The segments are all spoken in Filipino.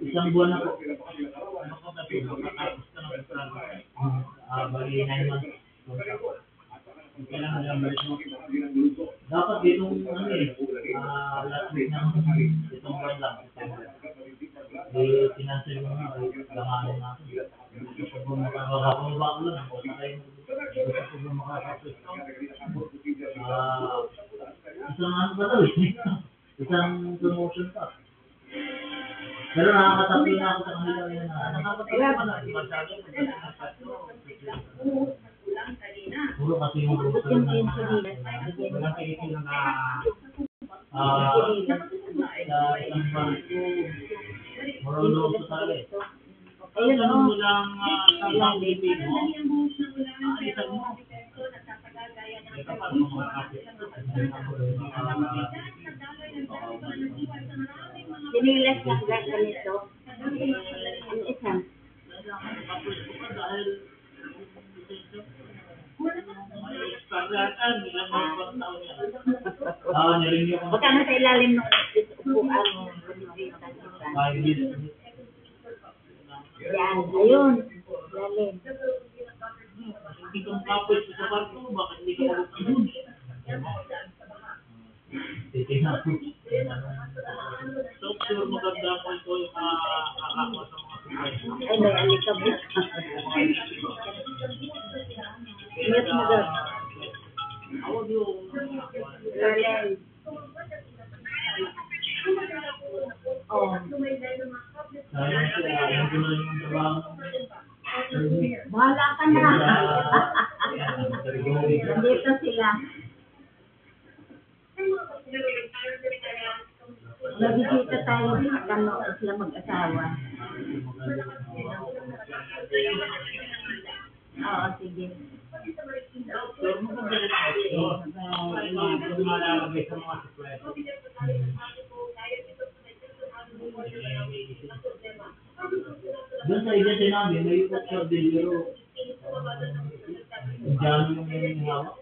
Isang buwan na po. Bali 9 months. Kailangan lang balik mo. Dapat ditong last week ng itong buwan lang. Pinansel mo na, langanin natin. Kung makakababa ko lang, kung makakapit. Isang ano ba ito isang promotion pa. Pero nakakatabi na ako sa kanila ngayon na nakakatabi na masyado. Puro kasi yung gusto na walang kinikil na isang banko marunong sa talaga eh. Ayun mo lang isang baby mo alisan mo ito pa kung makakapit Sinilas lang ganito. Ang isang. Dahil Magkano sa ilalim ng upuan? Yan, ayun. Ilalim. Hindi kong kapit sa barko, bakit hindi ka doon? Titignan ko. So, sure maganda ko ito yung makakakuha sa mga sumay. Ay, may alikabot. Ingat mo doon. Awag yung Lalim. Oh. sayang siya, yung gulay yung trabaho. Bahala ka na. Nandito sila. Nabisita tayo din. Kano sila mag-asawa. Oo, sige. So, maganda rin ako. Kung malalagay sa mga sikreto. Doon sa isa sinabi, may picture din pero Indiano yung hawak.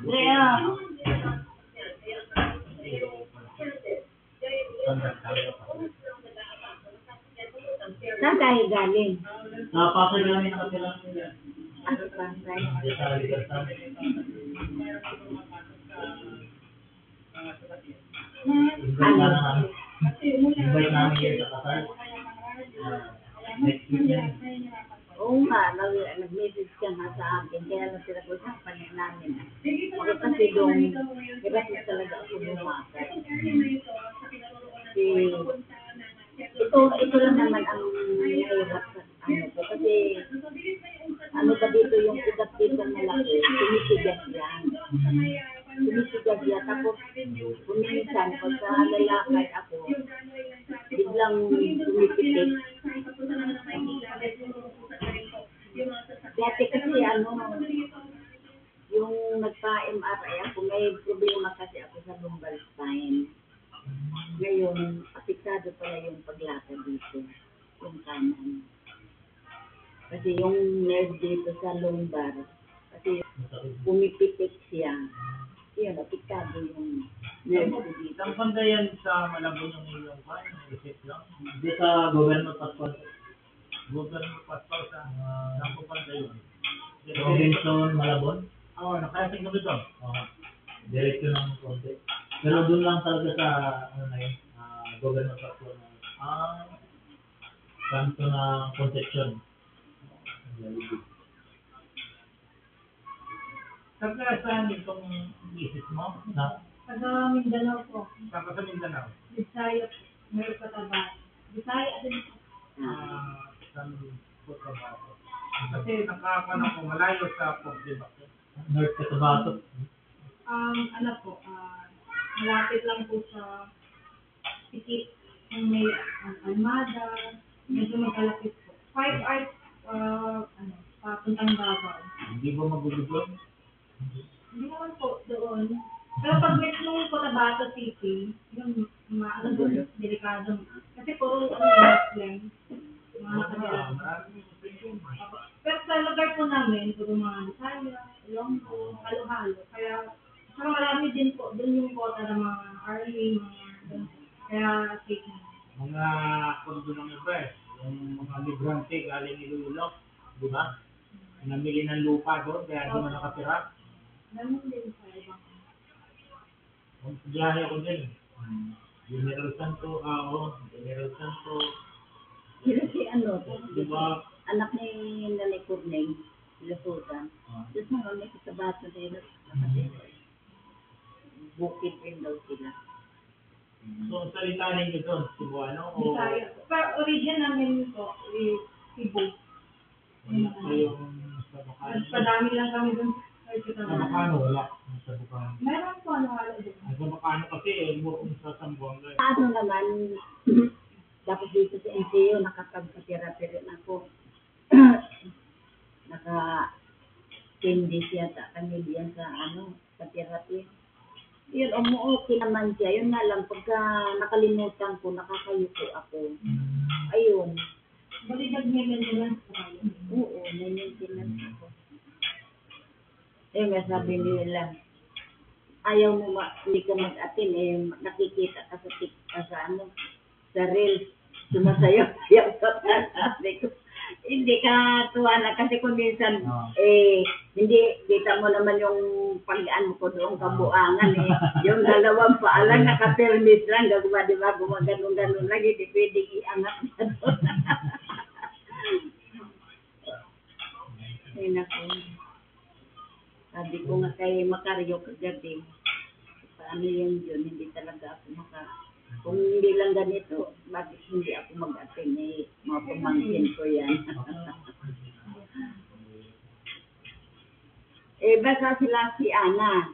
Leo. Saan tayo galing? Napasay namin nakatira nila. Ano pa? Sa Ligasan. Invite namin yun sa kasal. Next week yan. Oo nga, nag-message ka nga sa akin, kaya lang sila ko sa panin namin. Ako kasi doon, hirap na talaga ako bumakay. Ito lang naman ang hirap sa ano ko, kasi ano ba dito yung ikat dito na laki, sumisigas yan. Sumisigas yan, tapos kuminsan, pag sa lalakay ako, biglang sumipitik. Dati kasi ano, yung nagpa-MRI ako, may problema kasi ako sa lumbar spine. Ngayon, apektado pala yung paglakad dito, yung kanan. Kasi yung nerve dito sa lumbar, kasi pumipitik siya. Yun, apektado yung nerve dito. Ang banda yan sa Malabon yung iyong kwan, isip lang. Hindi sa government passport. Government passport sa Nampupanda yun. Robinson, Malabon? Oo, nakarating kami doon. Diretso ng konti. Pero doon lang talaga sa, ano na yun, government passport na yun. Kanto na Concepcion. Saan itong isis mo? Na? Taga Mindanao po. Saan sa Mindanao? Bisaya po. Meron pa taba. Bisaya din po. Saan po Cotabato? Kasi nakakaano ko, malayo sa Port de Bac. North Cotabato. Ano po, malapit lang po sa Pikit. Yung may Almada. Medyo magkalapit po. 5 hours, papuntang Davao. Hindi ba magugulo? Hindi naman po doon. Pero pag may nung Cotabato City, yung ano doon, delikado. Kasi puro Muslim. Mga nakadala. Pero sa lugar po namin, puro mga Bisaya, Ilonggo, halo-halo. Kaya, saka marami din po, doon yung quota ng mga army, mga doon. Kaya, safe na. Mga kondo ng iba yung mga migrante galing Iloilo, di ba? Namili ng lupa doon, kaya doon na nakatira. Ganun din sa ibang. Kung biyahe ako din, General Santo, General Santo, Sila si ano, di ba? anak ni Nanay Corneng, Lasutan. Tapos mga may Cotabato din, nakatira. Bukid rin daw sila. So, salita ninyo doon, Cebuano, o Bisaya. Pero origin namin po, is Cebu. wala kayong sa Bacano? Padami lang kami dun. Sa Bacano, wala. Sa Bacano. Meron po ano wala dun. Sa Bacano kasi, murong sa Zamboanga. Ano naman, dapat dito sa NCO, nakapagpatira-tira na ako. Naka-10 days yata kami diyan sa sa therapy. Yun, umuokay naman siya. Yun nga lang, pagka nakalimutan ko, nakakayuko ako. Ayun. Balidag may maintenance po kayo. Oo, may maintenance ako. Nga sabi nila, ayaw mo hindi ka mag-attend, nakikita ka sa reels, sumasayaw ka pa. Sabi ko, hindi ka tuwa na kasi kung minsan, hindi, kita mo naman yung pag-ano ko doon, kabuangan yung dalawang paalang naka-permit lang, gagawa, di ba, gumaganon-ganon lang, hindi pwede iangat na doon. Ay, naku. Sabi ko nga kay Macario kagabi, paano yun, hindi talaga ako kung hindi lang ganito, bakit hindi ako mag-attend, mga pamangkin ko yan. Basta sila si Ana,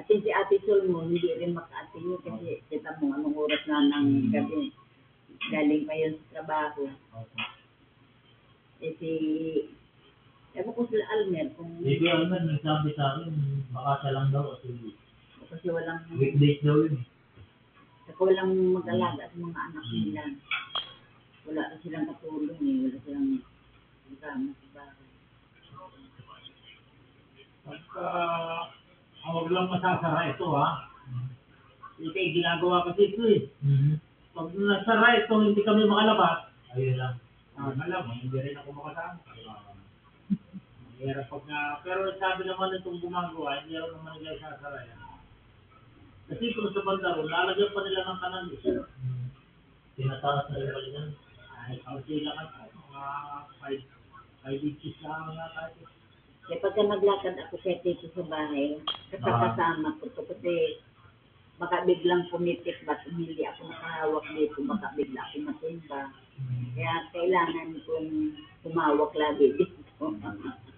at si Ate Sulmo, hindi rin maka-attend yun kasi kita mo anong oras na ng gabi, galing pa yun sa trabaho. Ewan ko sila Almer, kung Hindi Almer, nagsabi sa akin, baka siya lang daw kasi walang weekdays daw yun. walang mag-alaga sa mga anak nila. Wala na silang katulong wala silang kasama sa bahay. Pagka, huwag lang masasara ito Ito ginagawa kasi ito Pag nasara ito, hindi kami makalabas, ayun lang. Alam mo, hindi rin ako makasama. Mahirap pero sabi naman itong gumagawa, hindi ako naman nila isasara yan. Kasi kung sa bandaro, lalagyan pa nila ng kanal Tinataas na rin pala yan. Ay, sila ka, mga 5 inches lang nga tayo. Kaya pagka naglakad ako kaya dito sa bahay, kasama ko to kasi baka biglang pumitik ba kung hindi ako nakahawak dito, baka bigla ako matimba. Kaya kailangan kong humawak lagi dito.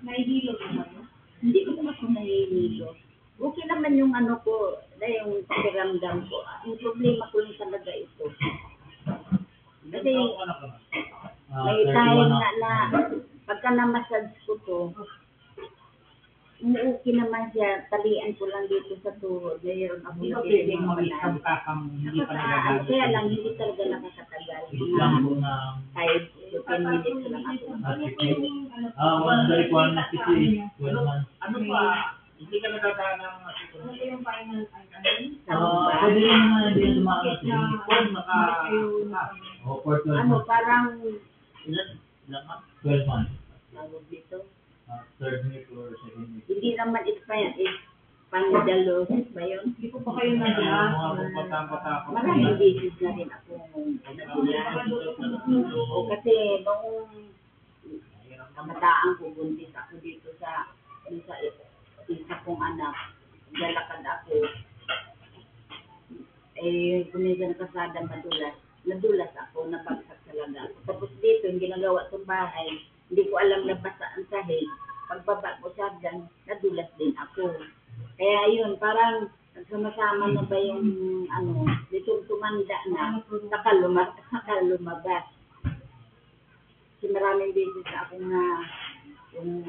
Nahihilo ka ba? Hindi ko naman ako nahihilo. Okay naman yung ko, yung pakiramdam ko. Ang problema ko lang talaga ito. Kasi may time na pagka na-massage ko to, umuuki naman siya, talian ko lang dito sa tuhod. Mayroon ako na pwedeng mag-isang kakang hindi pa nagagamit. Kaya lang, hindi talaga nakakatagal. Kahit 10 minutes lang ako. Ano pa? Hindi ka nagdadaan ng Ano yung final pwede rin naman hindi dumaan parang 12 months. tawag dito. Third week or second week. Hindi naman expired. Pandalos ba yun? Hindi po pa kayo Mga nag-last. bata-bata ko. Maraming beses na rin ako nagulat. O kasi noong kabataan ko, buntis ako dito sa isa kong anak. Lalakad ako. Kuminsan kasada nadulas ako, nabagsak talaga. Tapos dito, yung ginagawa kong bahay, hindi ko alam na basa ang sahig. Pagbaba ko sa hagdan, nadulas din ako. Kaya yun, parang nagsama-sama na ba yung dito tumanda na, saka lumabas. Kasi maraming beses ako na yung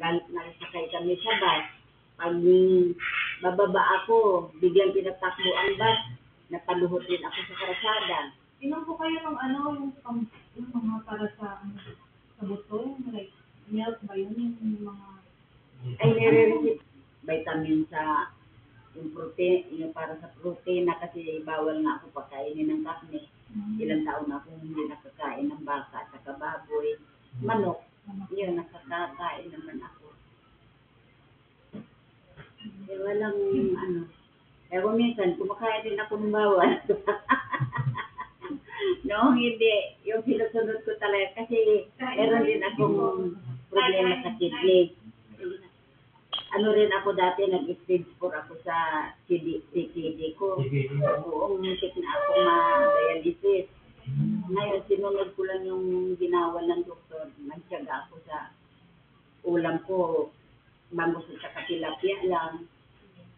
nagsakay kami sa bus. Pag bababa ako, biglang pinatakbo ang bus, napaluhot din ako sa karasada. Inom po kayo ng yung mga para sa buto, yung like milk ba yun, yung mga Ay, nire-receive vitamin sa yung protein, yung para sa protein na kasi bawal nga ako pakainin ng karne. Ilang taon na akong hindi nakakain ng baka at baboy. Manok, yun, nakakakain naman ako. Eh, walang Pero minsan, kumakain din ako ng bawal. No, hindi. Yung sinusunod ko talaga kasi meron din akong problema sa kidney. Rin ako dati, nag-stage 4 ako sa CKD ko. Buong muntik na ako ma-dialysis. Ngayon, sinunod ko lang yung ginawal ng doktor. Nagtyaga ako sa ulam ko. Bangos at saka tilapia lang.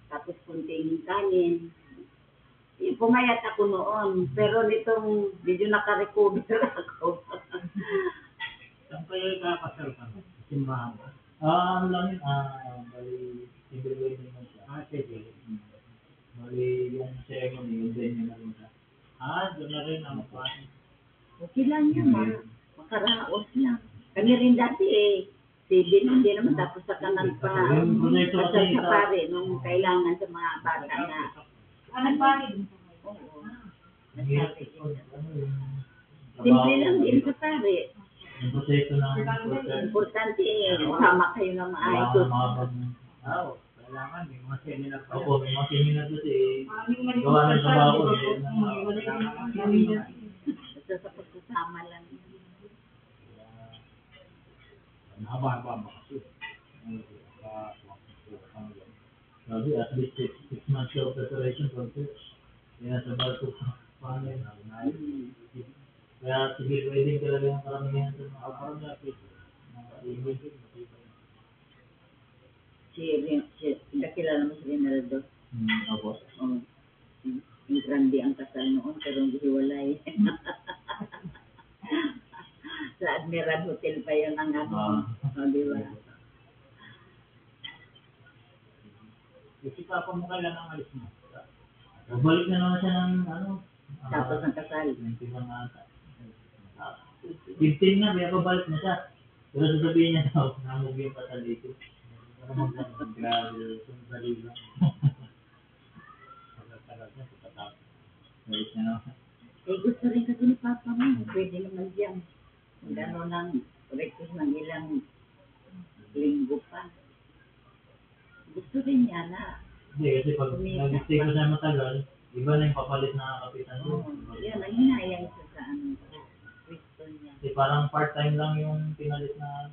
Tapos kunting kanin. Pumayat ako noon. Pero nitong medyo naka-recover ako. Saan kayo kakasal ka? Simbahan ba? Ano lang yun? Bali, civil wedding mo siya. Sige. Bali, yung ceremony, yung venue na rin siya. Doon na rin ang makuha. Okay lang yun, makaraos lang. Kami rin dati civil, hindi naman tapos sa kanan pa. Kasal sa pare, nung kailangan sa mga bata na. nagpari din po kayo. Oo. Nagsabi din. Simple lang din sa pare. Yung proseso ng Importante sama kayo ng maayos. Kailangan, may mga seminar pa. Opo, may mga seminar kasi Gawa ng trabaho. Basta sa pagsasama lang. Haba-haba kasi. Sabi, at least 6 months of preparation for this. Kaya sa barko paano yun? Kaya sige, wedding talaga yung karamihan sa mga karamihan. Nakilala mo si Rinaldo? Opo. Yung grande ang kasal noon, pero hindi hiwalay. Sa Admiral Hotel pa yun ang di ba? Isikapan mo kailan ang alis mo. Balik na naman siya ng Tapos ng kasal. 15 na, may babalik na siya. Pero sasabihin niya daw, namog yung kasal dito. Grabe, sumali lang. Tagal niya, pagkatapos. Balik na naman. Gusto rin kasi ni Papa mo, pwede naman diyan. Kung gano'n ng request ng ilang linggo pa. Gusto rin niya na. Hindi, kasi pag nag-stay ko siya matagal, iba na yung papalit na kapitan mo. Yan, ang hinayang siya sa Kristo niya. Kasi parang part-time lang yung pinalit na